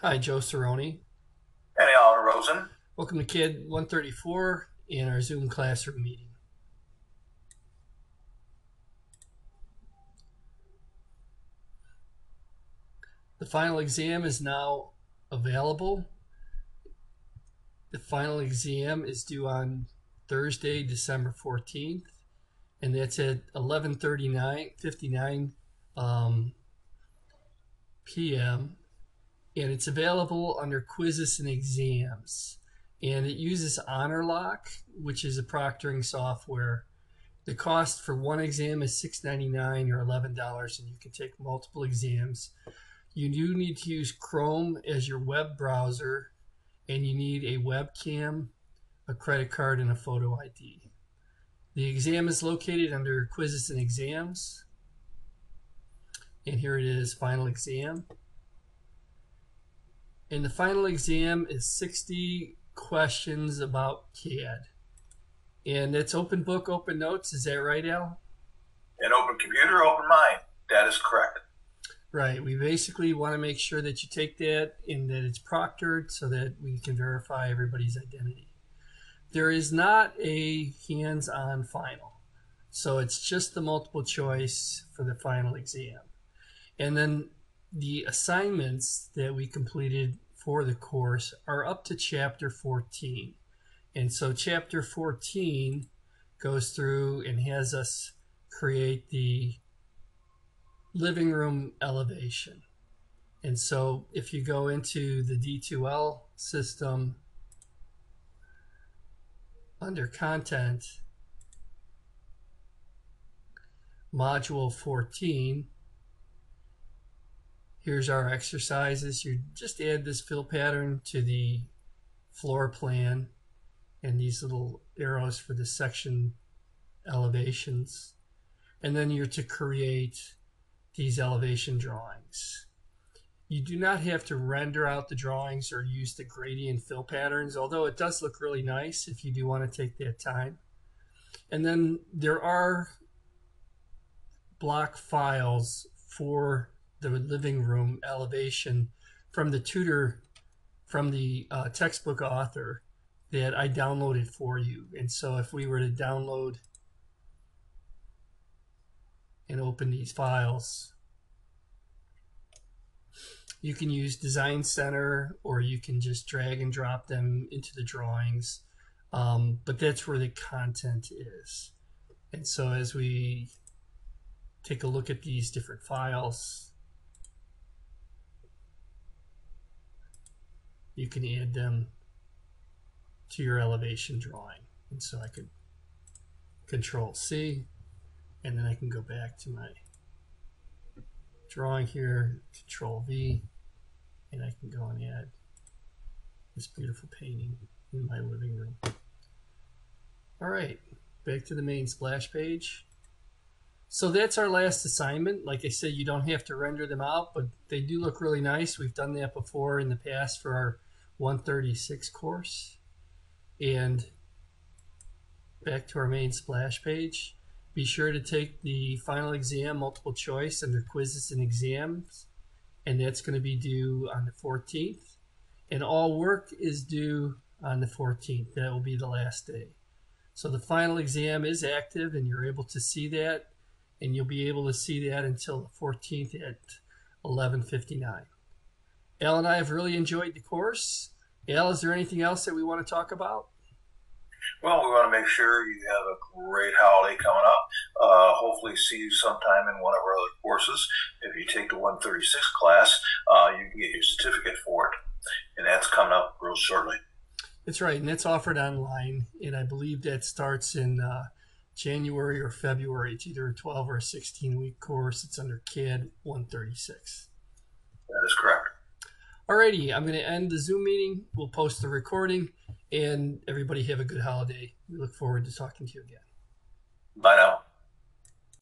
Hi, Joe Cerrone. And Alan Rosen. Welcome to CAD 134 in our Zoom classroom meeting. The final exam is now available. The final exam is due on Thursday, December 14th, and that's at 11:59 p.m. And it's available under quizzes and exams. And it uses HonorLock, which is a proctoring software. The cost for one exam is $6.99 or $11, and you can take multiple exams. You do need to use Chrome as your web browser, and you need a webcam, a credit card, and a photo ID. The exam is located under Quizzes and Exams, and here it is, Final Exam. And the final exam is 60 questions about CAD. And it's open book, open notes. Is that right, Al? An open computer, open mind. That is correct. Right. We basically want to make sure that you take that and that it's proctored so that we can verify everybody's identity. There is not a hands-on final. So it's just the multiple choice for the final exam. And then the assignments that we completed for the course are up to chapter 14. And so chapter 14 goes through and has us create the living room elevation. And so if you go into the D2L system under content, module 14, here's our exercises. You just add this fill pattern to the floor plan and these little arrows for the section elevations. And then you're to create these elevation drawings. You do not have to render out the drawings or use the gradient fill patterns, although it does look really nice if you do want to take that time. And then there are block files for the living room elevation from the tutor, from the textbook author that I downloaded for you. And so if we were to download and open these files, you can use Design Center or you can just drag and drop them into the drawings. But that's where the content is. And so as we take a look at these different files, you can add them to your elevation drawing. And so I could Control C, and then I can go back to my drawing here, Control V, and I can go and add this beautiful painting in my living room. All right, back to the main splash page. So that's our last assignment. Like I said, you don't have to render them out, but they do look really nice. We've done that before in the past for our 136 course. And back to our main splash page. Be sure to take the final exam multiple choice under quizzes and exams, and that's going to be due on the 14th. And all work is due on the 14th. That will be the last day. So the final exam is active, and you're able to see that, and you'll be able to see that until the 14th at 11:59. Al and I have really enjoyed the course. Al, is there anything else that we want to talk about? Well, we want to make sure you have a great holiday coming up. Hopefully see you sometime in one of our other courses. If you take the 136 class, you can get your certificate for it. And that's coming up real shortly. That's right, and that's offered online, and I believe that starts in January or February. It's either a 12 or a 16-week course. It's under CAD 136. That is correct. Alrighty, I'm going to end the Zoom meeting. We'll post the recording, and everybody have a good holiday. We look forward to talking to you again. Bye now.